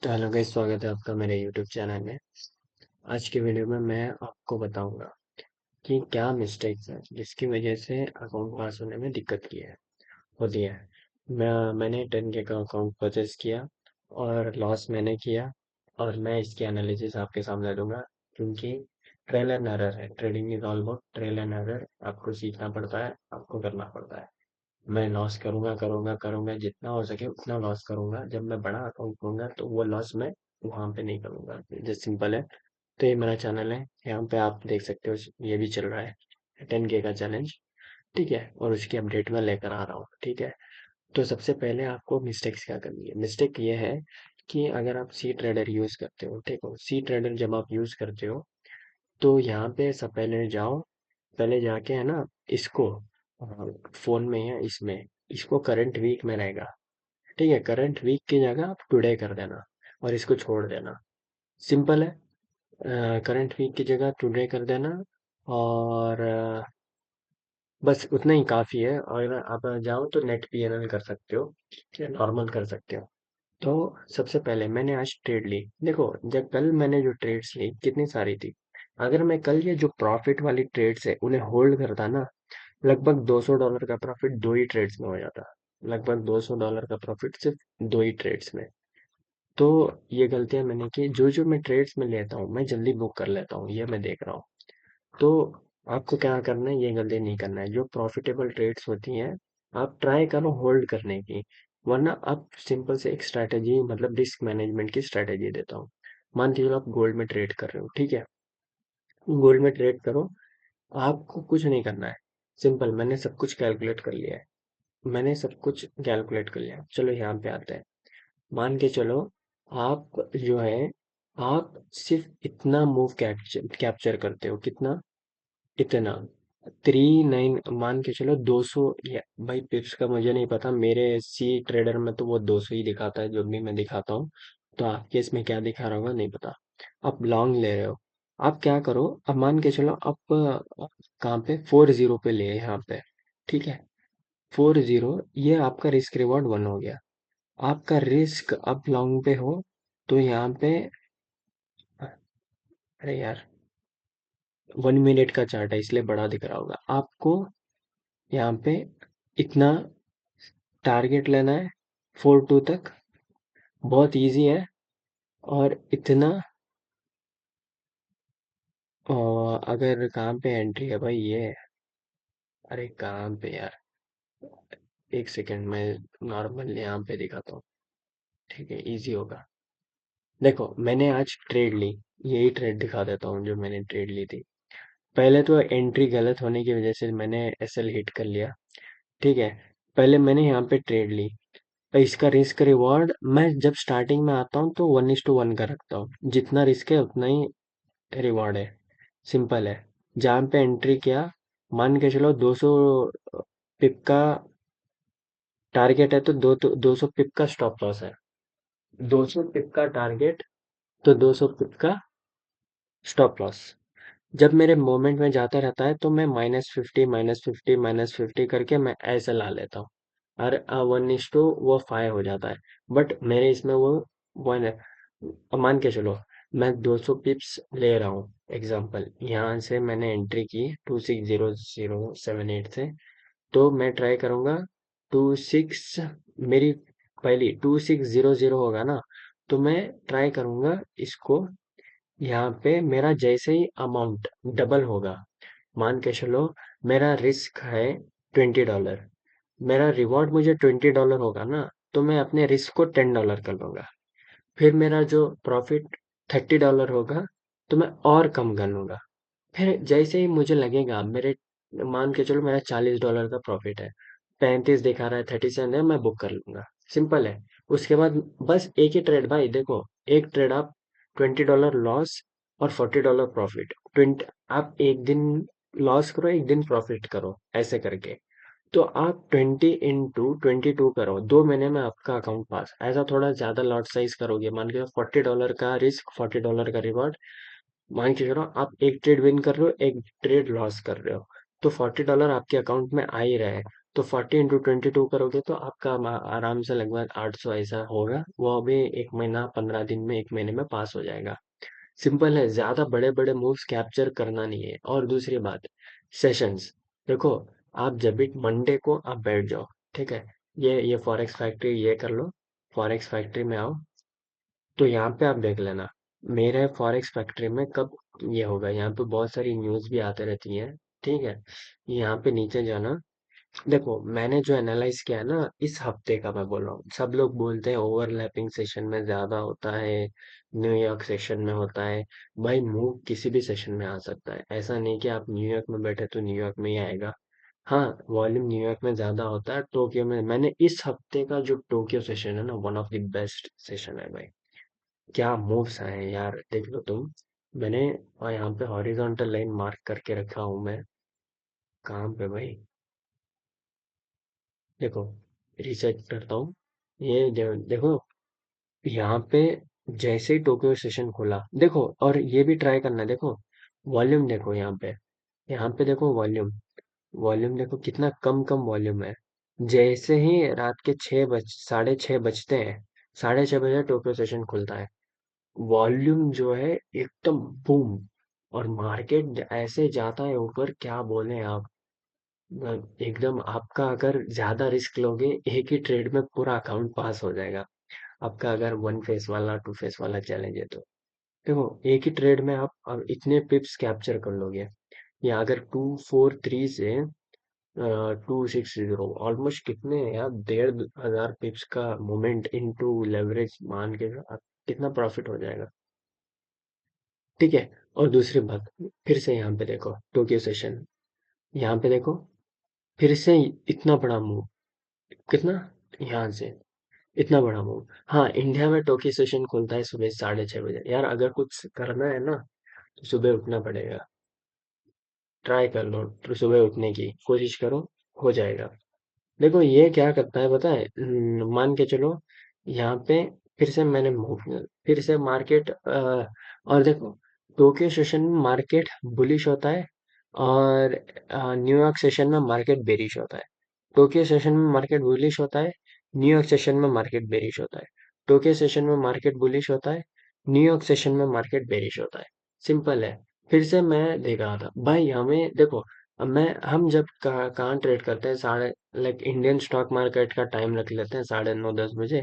तो hello guys, स्वागत है आपका मेरे यूट्यूब चैनल में। आज की वीडियो में मैं आपको बताऊंगा कि क्या मिस्टेक्स है जिसकी वजह से अकाउंट पास होने में दिक्कत की है होती है। मैंने 10K का अकाउंट परचेस किया और लॉस मैंने किया, और मैं इसकी एनालिसिस आपके सामने दूंगा, क्योंकि ट्रेल एंड एरर है। Trading is all about trail and error. आपको सीखना पड़ता है, आपको करना पड़ता है। मैं लॉस करूंगा करूंगा करूंगा, जितना हो सके उतना लॉस करूंगा। जब मैं बड़ा अकाउंट लूंगा तो वो लॉस मैं वहां पे नहीं करूंगा। जस्ट सिंपल है। तो ये मेरा चैनल है, यहाँ पे आप देख सकते हो ये भी चल रहा है 10K का चैलेंज। ठीक है, और उसकी अपडेट मैं लेकर आ रहा हूँ। ठीक है, तो सबसे पहले आपको मिस्टेक्स क्या करनी है। मिस्टेक ये है कि अगर आप सी ट्रेडर यूज करते हो, ठीक हो, सी ट्रेडर जब आप यूज करते हो तो यहाँ पे सब पहले जाओ। पहले जाके है ना, इसको फोन में या इसमें, इसको करंट वीक में रहेगा। ठीक है, करंट वीक की जगह आप टुडे कर देना और इसको छोड़ देना। सिंपल है। करंट वीक की जगह टुडे कर देना, और बस उतना ही काफ़ी है। और आप जाओ तो नेट पीएनएल कर सकते हो या नॉर्मल कर सकते हो। तो सबसे पहले मैंने आज ट्रेड ली। देखो, जब कल मैंने जो ट्रेड्स ली कितनी सारी थी। अगर मैं कल ये जो प्रॉफिट वाली ट्रेड्स है उन्हें होल्ड करता ना, लगभग $200 का प्रॉफिट दो ही ट्रेड्स में हो जाता। लगभग $200 का प्रॉफिट सिर्फ दो ही ट्रेड्स में। तो ये गलतियां मैंने की। जो जो मैं ट्रेड्स में लेता हूँ मैं जल्दी बुक कर लेता हूँ, ये मैं देख रहा हूँ। तो आपको क्या करना है, ये गलती नहीं करना है। जो प्रॉफिटेबल ट्रेड्स होती हैं आप ट्राई करो होल्ड करने की। वरना आप सिंपल से एक स्ट्रैटेजी, मतलब रिस्क मैनेजमेंट की स्ट्रैटेजी देता हूँ। मान के चलो आप गोल्ड में ट्रेड कर रहे हो, ठीक है। गोल्ड में ट्रेड करो, आपको कुछ नहीं करना है। सिंपल, मैंने सब कुछ कैलकुलेट कर लिया है। मैंने सब कुछ कैलकुलेट कर लिया। चलो यहाँ पे आते हैं। मान के चलो, आप जो है, आप सिर्फ इतना मूव कैप्चर कैप्चर करते हो। कितना? इतना 39, मान के चलो 200। या भाई पिप्स का मुझे नहीं पता, मेरे सी ट्रेडर में तो वो 200 ही दिखाता है जो भी मैं दिखाता हूँ। तो आपके इसमें क्या दिखा रहा होगा नहीं पता। आप लॉन्ग ले रहे हो। आप क्या करो, अब मान के चलो आप कहाँ पे 40 पे ले यहाँ पे। ठीक है, 40, ये आपका रिस्क रिवॉर्ड 1 हो गया। आपका रिस्क अब लॉन्ग पे हो तो यहाँ पे, अरे यार, 1 मिनट का चार्ट है इसलिए बड़ा दिख रहा होगा आपको। यहाँ पे इतना टारगेट लेना है 42 तक, बहुत इजी है। और इतना, अगर कहाँ पे एंट्री है भाई ये, अरे कहाँ पे यार, एक सेकंड में नॉर्मल यहाँ पे दिखाता हूँ। ठीक है, इजी होगा। देखो, मैंने आज ट्रेड ली, यही ट्रेड दिखा देता हूँ जो मैंने ट्रेड ली थी। पहले तो एंट्री गलत होने की वजह से मैंने एसएल हिट कर लिया। ठीक है, पहले मैंने यहाँ पे ट्रेड ली। इसका रिस्क रिवॉर्ड मैं जब स्टार्टिंग में आता हूँ तो 1:1 का रखता हूँ। जितना रिस्क है उतना ही रिवॉर्ड है। सिंपल है। जहाँ पे एंट्री किया, मान के चलो 200 पिप का टारगेट है तो 200 पिप का स्टॉप लॉस है। 200 पिप का टारगेट तो 200 पिप का स्टॉप लॉस। जब मेरे मोमेंट में जाता रहता है तो मैं -50 -50 -50 करके मैं ऐसे ला लेता हूँ। और 1:, वो 5 हो जाता है। बट मेरे इसमें वो 1 है। अब मान के चलो मैं 200 पिप्स ले रहा हूँ। एग्जाम्पल, यहाँ से मैंने एंट्री की 260078 से। तो मैं ट्राई करूँगा 26, मेरी पहली 2600 होगा ना, तो मैं ट्राई करूँगा इसको। यहाँ पे मेरा जैसे ही अमाउंट डबल होगा, मान के चलो मेरा रिस्क है $20, मेरा रिवॉर्ड मुझे $20 होगा ना, तो मैं अपने रिस्क को $10 कर लूंगा। फिर मेरा जो प्रॉफिट $30 होगा तो मैं और कम कर लूंगा। फिर जैसे ही मुझे लगेगा मेरे, मान के चलो मेरा $40 का प्रॉफिट है, 35 दिखा रहा है, 37 है, मैं बुक कर लूंगा। सिंपल है। उसके बाद बस एक ही ट्रेड भाई, देखो, एक ट्रेड आप $20 लॉस और $40 प्रॉफिट। 20, आप एक दिन लॉस करो, एक दिन प्रॉफिट करो, ऐसे करके। तो आप 20 × 22 करो, 2 महीने में आपका अकाउंट पास। ऐसा थोड़ा ज्यादा लॉट साइज करोगे, मान के $40 का रिस्क, $40 का रिवॉर्ड। मान के चलो आप एक ट्रेड विन कर रहे हो, एक ट्रेड लॉस कर रहे हो, तो $40 आपके अकाउंट में आ ही रहे हैं। तो 40 × 22 करोगे तो आपका आराम से लगभग 800 ऐसा होगा, वो अभी एक महीना 15 दिन में, एक महीने में पास हो जाएगा। सिंपल है, ज्यादा बड़े बड़े मूव्स कैप्चर करना नहीं है। और दूसरी बात, सेशंस, देखो, आप जब भी मंडे को आप बैठ जाओ, ठीक है, ये फॉरेक्स फैक्ट्री ये कर लो, फॉरेक्स फैक्ट्री में आओ, तो यहाँ पे आप देख लेना मेरे फॉरेक्स फैक्ट्री में कब ये होगा। यहाँ पे बहुत सारी न्यूज भी आते रहती हैं, ठीक है। यहाँ पे नीचे जाना, देखो मैंने जो एनालाइज किया है ना, इस हफ्ते का मैं बोल रहा हूँ। सब लोग बोलते हैं ओवरलैपिंग सेशन में ज्यादा होता है, न्यूयॉर्क सेशन में होता है। भाई मूव किसी भी सेशन में आ सकता है, ऐसा नहीं कि आप न्यूयॉर्क में बैठे तो न्यूयॉर्क में ही आएगा। हाँ, वॉल्यूम न्यूयॉर्क में ज्यादा होता है, टोक्यो में। मैंने इस हफ्ते का जो टोक्यो सेशन है ना, one of the best session है भाई। क्या मूव्स आए हैं यार, देख लो तुम। मैंने और यहाँ पे हॉरिजॉन्टल लाइन मार्क करके रखा हूँ मैं, काम पे भाई। देखो, रिसर्च करता हूँ, देखो, यहाँ पे जैसे ही टोक्यो सेशन खुला, देखो, और ये भी ट्राई करना, देखो वॉल्यूम देखो यहाँ पे, देखो वॉल्यूम, देखो कितना कम कम वॉल्यूम है। जैसे ही रात के 6 बज 6:30 बजते हैं, 6:30 बजे टोक्यो सेशन खुलता है, वॉल्यूम जो है एकदम बूम, और मार्केट ऐसे जाता है ऊपर, क्या बोले आप। एकदम आपका, अगर ज्यादा रिस्क लोगे, एक ही ट्रेड में पूरा अकाउंट पास हो जाएगा आपका, अगर वन फेस वाला, टू फेस वाला चैलेंज है तो। देखो, एक ही ट्रेड में आप अब इतने पिप्स कैप्चर कर लोगे, या अगर 243 से 260, ऑलमोस्ट कितने हैं यार, 1,500 पिप्स का मूवमेंट इनटू लेवरेज मान के आप कितना प्रॉफिट हो जाएगा, ठीक है। और दूसरी बात, फिर से यहाँ पे देखो टोक्यो सेशन, यहाँ पे देखो, फिर से इतना बड़ा मूव, कितना, यहाँ से इतना बड़ा मूव। हाँ, इंडिया में टोक्यो सेशन खुलता है सुबह 6:30 बजे। यार अगर कुछ करना है ना, तो सुबह उठना पड़ेगा। ट्राई कर लो, तो सुबह उठने की कोशिश करो, हो जाएगा। देखो ये क्या करता है पता है, मान के चलो, यहाँ पे फिर से मैंने मूव, फिर से मार्केट, और देखो, टोक्यो सेशन में मार्केट बुलिश होता है, और न्यूयॉर्क सेशन में मार्केट बेरिश होता है। टोक्यो सेशन में मार्केट बुलिश होता है, न्यूयॉर्क सेशन में मार्केट बेरिश होता है। टोक्यो सेशन में मार्केट बुलिश होता है, न्यूयॉर्क सेशन में मार्केट बेरिश होता है। सिंपल है। फिर से मैं देख रहा था भाई, हमें देखो, अब मैं हम जब कहाँ ट्रेड करते हैं, साढ़े, लाइक इंडियन स्टॉक मार्केट का टाइम रख लेते हैं 9:30 10 बजे।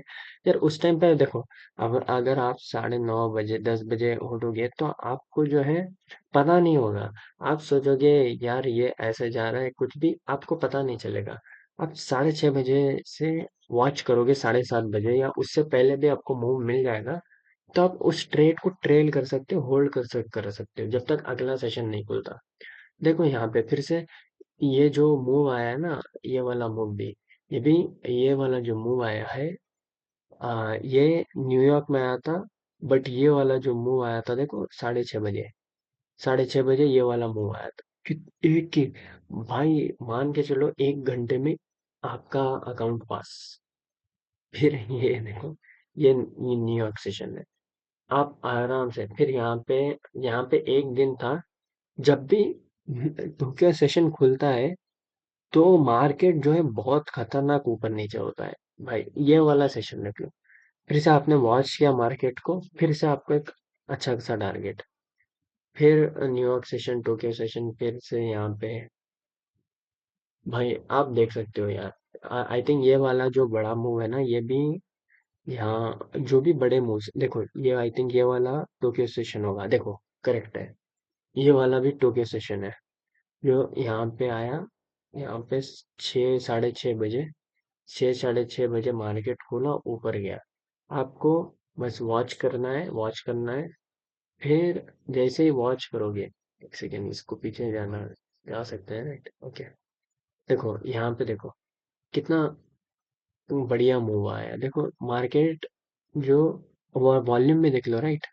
यार उस टाइम पे देखो, अब अगर आप 9:30 बजे 10 बजे उठोगे तो आपको जो है पता नहीं होगा। आप सोचोगे यार ये ऐसे जा रहा है, कुछ भी आपको पता नहीं चलेगा। आप 6:30 बजे से वॉच करोगे, 7:30 बजे या उससे पहले भी आपको मूव मिल जाएगा। तो आप उस ट्रेड को ट्रेल कर सकते हो, होल्ड कर सकते हो जब तक अगला सेशन नहीं खुलता। देखो यहाँ पे फिर से ये जो मूव आया है ना, ये वाला मूव भी, ये भी, ये वाला जो मूव आया है, ये न्यूयॉर्क में आया था। बट ये वाला जो मूव आया था, देखो 6:30 बजे, 6:30 बजे ये वाला मूव आया था कि एक की, भाई मान के चलो 1 घंटे में आपका अकाउंट पास। फिर ये देखो, ये न्यूयॉर्क सेशन है, आप आराम से, फिर यहाँ पे एक दिन था, जब भी टोक्यो सेशन खुलता है तो मार्केट जो है बहुत खतरनाक ऊपर नीचे होता है। भाई ये वाला सेशन रख लो, फिर से आपने वॉच किया मार्केट को, फिर से आपको एक अच्छा खासा टारगेट, फिर न्यूयॉर्क सेशन, टोक्यो सेशन, फिर से यहाँ पे, भाई आप देख सकते हो यार। आई थिंक ये वाला जो बड़ा मूव है ना, ये भी, यहाँ जो भी बड़े मूव्स, देखो ये आई थिंक ये वाला टोक्यो सेशन होगा, देखो करेक्ट है, ये वाला भी टोक्यो सेशन है, जो यहाँ पे आया, यहाँ पे 6 साढ़े 6 बजे, 6 साढ़े 6 बजे मार्केट खुला, ऊपर गया। आपको बस वॉच करना है, वॉच करना है। फिर जैसे ही वॉच करोगे, एक सेकेंड, इसको पीछे जाना, जा सकते हैं, राइट, ओके। देखो यहाँ पे देखो कितना बढ़िया मूव आया है। देखो मार्केट जो वॉल्यूम में देख लो, राइट,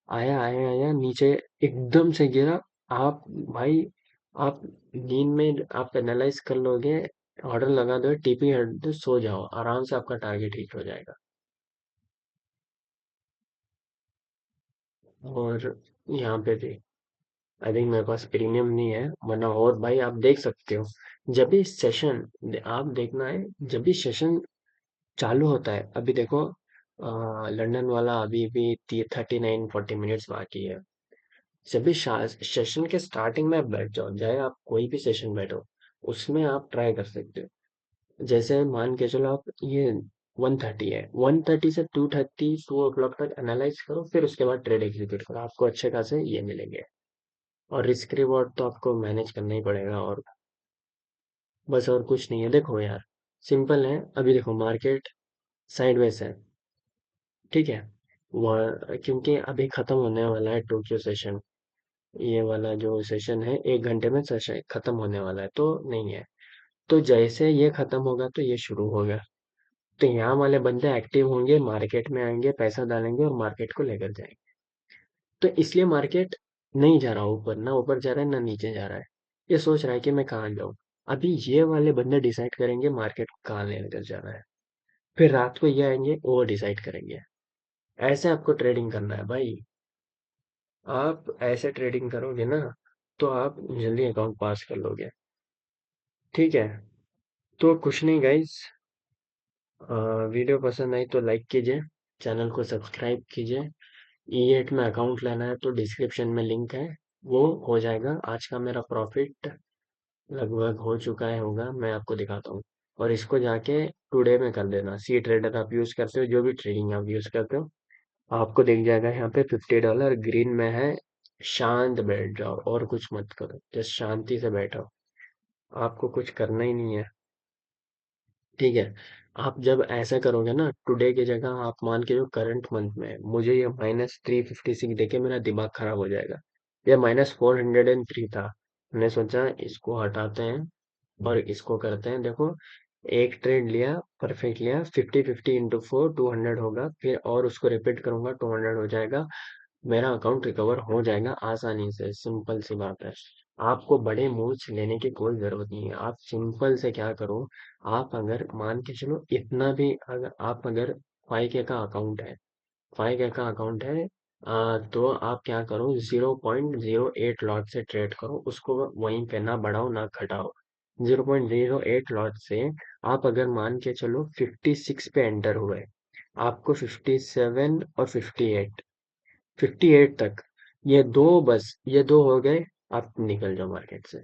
आया आया आया नीचे, एकदम से गिरा। आप, भाई आप नींद में आप एनालाइज कर लोगे, ऑर्डर लगा दो, टीपी हट दो, सो जाओ आराम से, आपका टारगेट हिट हो जाएगा। और यहाँ पे भी आई थिंक मेरे पास प्रीमियम नहीं है, वरना और भाई आप देख सकते हो। जब भी सेशन आप देखना है, जब भी सेशन चालू होता है, अभी देखो लंदन वाला अभी भी 39-40 मिनट्स बाकी है। जब भी सेशन के स्टार्टिंग में आप बैठ जाओ, चाहे आप कोई भी सेशन बैठो, उसमें आप ट्राई कर सकते हो। जैसे मान के चलो आप ये 1:30 है, 1:30 से 2:30 2 o'clock तक एनालाइज करो, फिर उसके बाद ट्रेड एग्जीक्यूट करो, आपको अच्छे खासे ये मिलेंगे। और रिस्क रिवॉर्ड तो आपको मैनेज करना ही पड़ेगा, और बस और कुछ नहीं है। देखो यार, सिंपल है। अभी देखो मार्केट साइडवेज है, ठीक है। वहाँ क्योंकि अभी खत्म होने वाला है टोक्यो सेशन, ये वाला जो सेशन है 1 घंटे में सेशन खत्म होने वाला है, तो नहीं है। तो जैसे ये खत्म होगा तो ये शुरू होगा, तो यहाँ वाले बंदे एक्टिव होंगे, मार्केट में आएंगे, पैसा डालेंगे और मार्केट को लेकर जाएंगे। तो इसलिए मार्केट नहीं जा रहा ऊपर, ना ऊपर जा रहा है ना नीचे जा रहा है। ये सोच रहा है कि मैं कहाँ जाऊँ। अभी ये वाले बंदे डिसाइड करेंगे मार्केट को कहाँ लेकर जा रहा है, फिर रात को ये आएंगे वो डिसाइड करेंगे। ऐसे आपको ट्रेडिंग करना है भाई। आप ऐसे ट्रेडिंग करोगे ना, तो आप जल्दी अकाउंट पास कर लोगे। ठीक है, तो कुछ नहीं गाइस, वीडियो पसंद आई तो लाइक कीजिए, चैनल को सब्सक्राइब कीजिए। E8 में अकाउंट लेना है तो डिस्क्रिप्शन में लिंक है, वो हो जाएगा। आज का मेरा प्रॉफिट लगभग हो चुका है, होगा, मैं आपको दिखाता हूँ। और इसको जाके टुडे में कर देना। सी ट्रेडर आप यूज करते हो, जो भी ट्रेडिंग आप यूज करते हो, आपको दिख जाएगा यहाँ पे $50 ग्रीन में है। शांत बैठ जाओ और कुछ मत करो, जस्ट शांति से बैठो, आपको कुछ करना ही नहीं है। ठीक है, आप जब ऐसा करोगे ना, टुडे की जगह आप मान के जो करंट मंथ में है, मुझे ये -356 देके मेरा दिमाग खराब हो जाएगा। ये -403 था, मैंने सोचा इसको हटाते हैं और इसको करते हैं। देखो, एक ट्रेड लिया, परफेक्ट लिया, 50-50 × 4 200 होगा, फिर और उसको रिपीट करूंगा, 200 हो जाएगा। मेरा अकाउंट रिकवर हो जाएगा आसानी से, सिंपल सी बात है। आपको बड़े मूव्स लेने की कोई जरूरत नहीं है। आप सिंपल से क्या करो, आप अगर मान के चलो इतना भी, अगर आप अगर 5K का अकाउंट है, 5K का अकाउंट है, तो आप क्या करो, 0.08 लॉट से ट्रेड करो उसको, वहीं पे ना बढ़ाओ ना घटाओ। 0.08 लॉट से आप अगर मान के चलो 56 पे एंटर हुए, आपको 57 और 58 तक, ये दो, बस ये दो हो गए, आप निकल जाओ मार्केट से।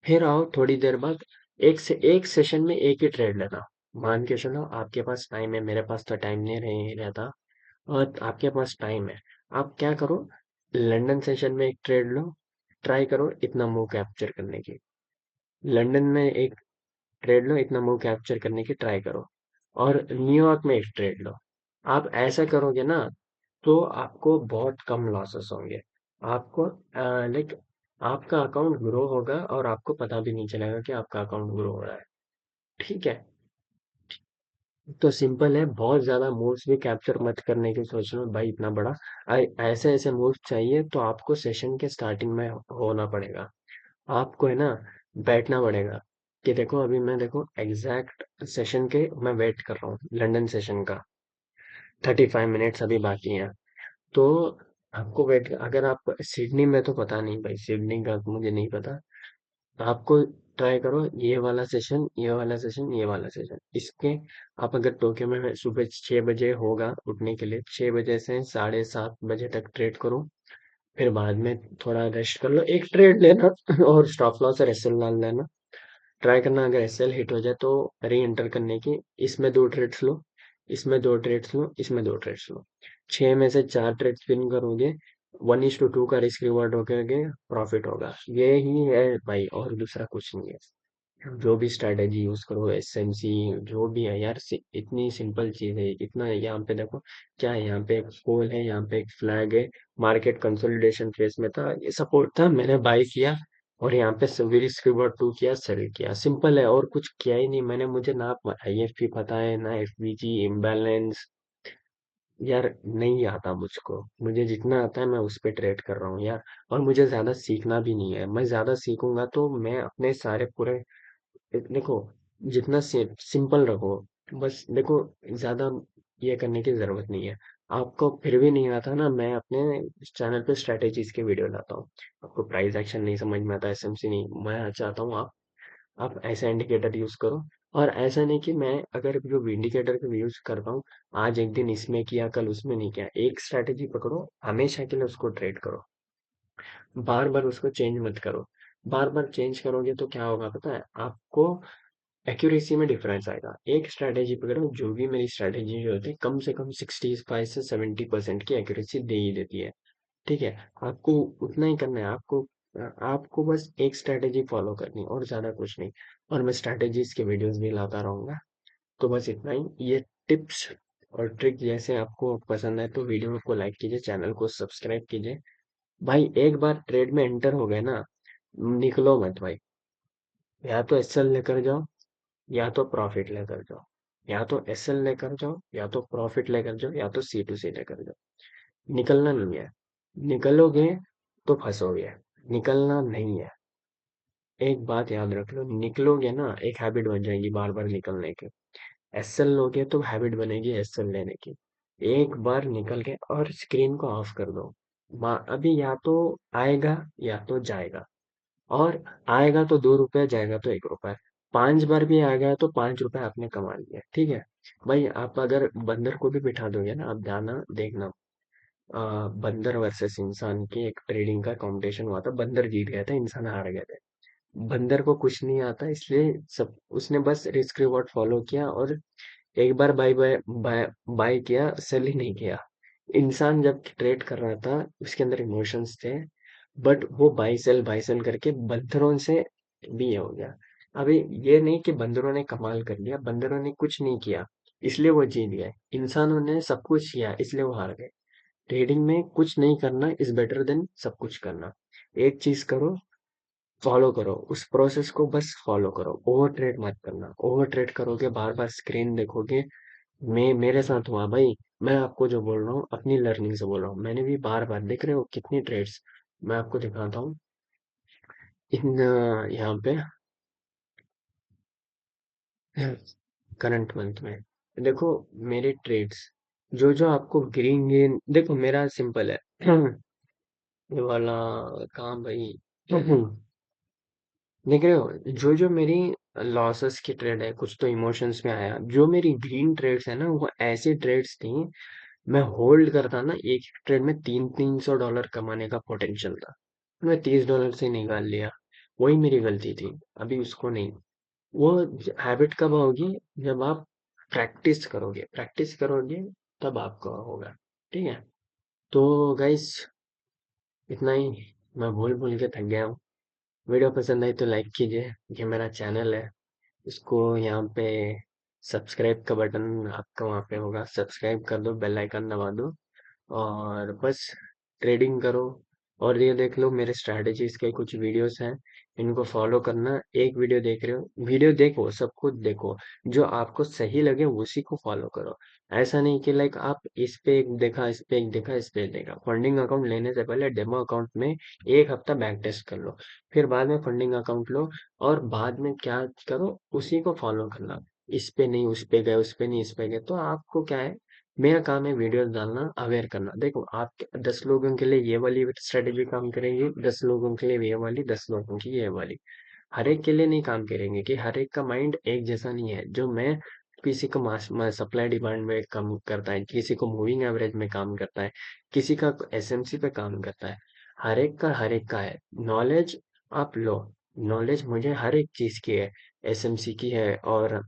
फिर आओ थोड़ी देर बाद, एक सेशन में एक ही ट्रेड लेना। मान के चलो आपके पास टाइम है, मेरे पास तो टाइम नहीं रहे रहता, और आपके पास टाइम है, आप क्या करो, लंदन सेशन में एक ट्रेड लो, ट्राई करो इतना मुंह कैप्चर करने की। लंदन में एक ट्रेड लो, इतना मुंह कैप्चर करने की ट्राई करो। और न्यूयॉर्क में एक ट्रेड लो। आप ऐसा करोगे ना, तो आपको बहुत कम लॉसेस होंगे। आपको लाइक आपका अकाउंट ग्रो होगा और आपको पता भी नहीं चलेगा कि आपका अकाउंट ग्रो हो रहा है। ठीक है, तो सिंपल है, बहुत ज्यादा मूव्स भी कैप्चर मत करने की सोच लो भाई, इतना बड़ा। ऐसे ऐसे मूव्स चाहिए तो आपको सेशन के स्टार्टिंग में होना पड़ेगा। आपको है ना, बैठना पड़ेगा कि देखो अभी मैं, देखो एग्जैक्ट सेशन के मैं वेट कर रहा हूँ, लंदन सेशन का 35 मिनट्स अभी बाकी हैं। तो आपको वेट, अगर आप सिडनी में, तो पता नहीं भाई सिडनी का तो मुझे नहीं पता। आपको ट्राई करो ये वाला सेशन, ये वाला सेशन, ये वाला सेशन, इसके आप अगर टोक्यो में सुबह 6 बजे होगा उठने के लिए, 6 बजे से 7:30 बजे तक ट्रेड करो। फिर बाद में थोड़ा रेस्ट कर लो, एक ट्रेड लेना और स्टॉप लॉस और एसएल डाल लेना। ट्राई करना, अगर एसएल हिट हो जाए तो री एंटर करने की। इसमें दो ट्रेड्स लो, इसमें दो ट्रेड्स लो, इसमें दो ट्रेड्स लो। 6 में से 4 ट्रेड्स विन करोगे, 1:2 का रिस्क रिवॉर्ड होके प्रॉफिट होगा। ये ही है भाई, और दूसरा कुछ नहीं है। जो भी स्ट्रेटेजी यूज करो, एसएमसी, जो भी है यार, इतनी सिंपल चीज है। इतना यहाँ पे देखो, क्या है, यहाँ पे एक पोल है, यहाँ पे एक फ्लैग है। मार्केट कंसोलिडेशन फेज में था, ये सपोर्ट था, मैंने बाय किया, और यहाँ पे रिस्क रिवॉर्ड 2 किया, सेल किया, सिंपल है, और कुछ किया ही नहीं मैंने। मुझे ना आईएफपी पता है ना एफवीजी इम्बैलेंस, यार नहीं आता मुझको। मुझे जितना आता है मैं उस पे ट्रेड कर रहा हूँ यार। और मुझे ज्यादा सीखना भी नहीं है, मैं ज्यादा सीखूंगा तो मैं अपने सारे पूरे, देखो, जितना सिंपल रखो, बस देखो, ज्यादा ये करने की जरूरत नहीं है। आपको फिर भी नहीं आता ना, मैं अपने चैनल पे स्ट्रेटेजीज के वीडियो लाता हूँ। आपको प्राइस एक्शन नहीं समझ में आता, एसएमसी नहीं, मैं चाहता हूँ आप ऐसा इंडिकेटर यूज करो। और ऐसा नहीं कि मैं अगर जो इंडिकेटर का यूज करता हूँ, आज एक दिन इसमें किया कल उसमें नहीं किया, एक स्ट्रैटेजी पकड़ो, हमेशा के लिए उसको ट्रेड करो, बार बार उसको चेंज मत करो। बार बार चेंज करोगे तो क्या होगा पता है आपको, एक्यूरेसी में डिफरेंस आएगा। एक स्ट्रैटेजी पकड़ो, जो भी मेरी स्ट्रैटेजी जो होती है कम से कम 65 से 70% की एक्यूरेसी दे ही देती है। ठीक है, आपको उतना ही करना है। आपको बस एक स्ट्रैटेजी फॉलो करनी है और ज्यादा कुछ नहीं। और मैं स्ट्रैटेजीज के वीडियोस भी लाता रहूंगा। तो बस इतना ही। ये टिप्स और ट्रिक जैसे आपको पसंद है तो वीडियो को लाइक कीजिए, चैनल को सब्सक्राइब कीजिए। भाई एक बार ट्रेड में एंटर हो गए ना, निकलो मत भाई। या तो एसएल लेकर जाओ, या तो प्रॉफिट लेकर जाओ। या तो एसएल लेकर जाओ, या तो प्रॉफिट लेकर जाओ, या तो सी टू सी लेकर जाओ। निकलना नहीं है। निकलोगे तो फंसोगे, निकलना नहीं है। एक बात याद रख लो, निकलोगे ना एक हैबिट बन जाएगी बार बार निकलने की। एसएल लोगे तो हैबिट बनेगी एसएल लेने की। एक बार निकल के और स्क्रीन को ऑफ कर दो। अभी या तो आएगा या तो जाएगा। और आएगा तो 2 रुपया, जाएगा तो 1 रुपया। 5 बार भी आ गया तो 5 रुपया आपने कमा लिया, ठीक है। भाई आप अगर बंदर को भी बिठा दोगे ना, आप जाना देखना। बंदर वर्सेस इंसान की एक ट्रेडिंग का कंपटीशन हुआ था, बंदर जीत गया था, इंसान हार गए थे। बंदर को कुछ नहीं आता, इसलिए सब उसने बस रिस्क रिवॉर्ड फॉलो किया और एक बार बाय बाय बाय बाय किया, सेल ही नहीं किया। इंसान जब ट्रेड कर रहा था उसके अंदर इमोशंस थे, बट वो बाई सेल करके बंदरों से भी ये हो गया। अभी ये नहीं कि बंदरों ने कमाल कर लिया, बंदरों ने कुछ नहीं किया इसलिए वो जीत गए। इंसानों ने सब कुछ किया इसलिए वो हार गए। ट्रेडिंग में कुछ नहीं करना इज बेटर देन सब कुछ करना। एक चीज करो, फॉलो करो, उस प्रोसेस को बस फॉलो करो, ओवर ट्रेड मत करना। ओवर ट्रेड करोगे, बार बार स्क्रीन देखोगे। मैं मेरे साथ हुआ भाई। मैं आपको जो बोल रहा हूँ अपनी लर्निंग से बोल रहा हूँ, मैंने भी बार बार, देख रहे हो कितनी ट्रेड्स। मैं आपको दिखाता हूँ इन यहाँ पे करंट मंथ में। देखो मेरे ट्रेड्स, जो जो आपको ग्रीन ग्रीन, देखो मेरा सिंपल है। ये वाला काम भाई। देख रहे हो, जो जो मेरी लॉसेस की ट्रेड है, कुछ तो इमोशंस में आया। जो मेरी ग्रीन ट्रेड्स है ना, वो ऐसी ट्रेड्स थी, मैं होल्ड करता ना, एक ट्रेड में 300-300 डॉलर कमाने का पोटेंशियल था। मैं $30 से निकाल लिया। वही मेरी गलती थी, अभी उसको नहीं। वो हैबिट कब होगी, जब आप प्रैक्टिस करोगे, प्रैक्टिस करोगे तब आपका होगा। ठीक है। तो गाइस इतना ही। मैं भूल भूल के थक गया हूँ। वीडियो पसंद आई तो लाइक कीजिए। ये मेरा चैनल है, इसको यहाँ पे सब्सक्राइब का बटन आपका वहाँ पे होगा, सब्सक्राइब कर दो, बेल आइकन दबा दो। और बस ट्रेडिंग करो। और ये देख लो मेरे स्ट्रैटेजीज के कुछ वीडियोस हैं, इनको फॉलो करना। एक वीडियो देख रहे हो, वीडियो देखो, सब कुछ देखो, जो आपको सही लगे उसी को फॉलो करो। ऐसा नहीं कि लाइक आप इस पे एक देखा, इस पे एक देखा, इस पे एक देखा। फंडिंग अकाउंट लेने से पहले डेमो अकाउंट में एक हफ्ता बैक टेस्ट कर लो, फिर बाद में फंडिंग अकाउंट लो। और बाद में क्या करो, उसी को फॉलो करना। इस पे नहीं उस पे गए, उस पे नहीं इस पे गए, तो आपको क्या है, मेरा काम है वीडियोस डालना, अवेयर करना। देखो आप 10 लोगों के लिए ये वाली स्ट्रेटेजी काम करेंगी, 10 लोगों के लिए ये वाली, 10 लोगों की ये वाली। हर एक के लिए नहीं काम करेंगे, कि हर एक का माइंड एक जैसा नहीं है। जो मैं, किसी को सप्लाई डिमांड में काम करता है, किसी को मूविंग एवरेज में काम करता है, किसी का एसएमसी पे काम करता है। हर एक का है। नॉलेज आप लो। नॉलेज मुझे हर एक चीज की है, एसएमसी की है, और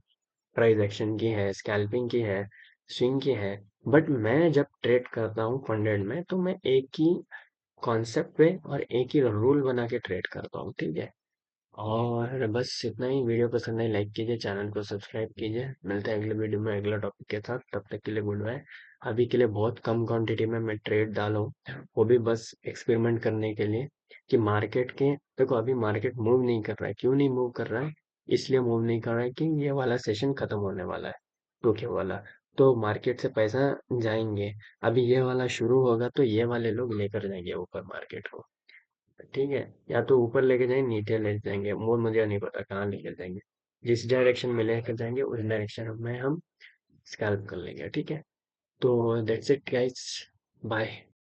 प्राइस एक्शन की है, स्कैल्पिंग की है, स्विंग की है। बट मैं जब ट्रेड करता हूँ फंडेड में, तो मैं एक ही कॉन्सेप्ट पे और एक ही रूल बना के ट्रेड करता हूँ, ठीक है। और बस इतना ही। वीडियो पसंद है लाइक कीजिए, चैनल को सब्सक्राइब कीजिए। मिलते हैं अगले वीडियो में अगला टॉपिक के साथ, तब तक के लिए गुड बाय। अभी के लिए बहुत कम क्वांटिटी में मैं ट्रेड डाला हूँ, वो भी बस एक्सपेरिमेंट करने के लिए, कि मार्केट के, देखो अभी मार्केट मूव नहीं कर रहा है। क्यों नहीं मूव कर रहा है, इसलिए मूव नहीं कर रहा है कि ये वाला सेशन खत्म होने वाला है, टोक्यो वाला। तो मार्केट से पैसा जाएंगे, अभी ये वाला शुरू होगा तो ये वाले लोग लेकर जाएंगे ऊपर मार्केट को। ठीक है, या तो ऊपर लेके जाएंगे, नीचे ले जाएंगे, वो मुझे नहीं पता कहाँ लेके जाएंगे। जिस डायरेक्शन में लेकर जाएंगे उस डायरेक्शन में हम स्कैल्प कर लेंगे, ठीक है। तो दैट्स इट गाइस, बाय।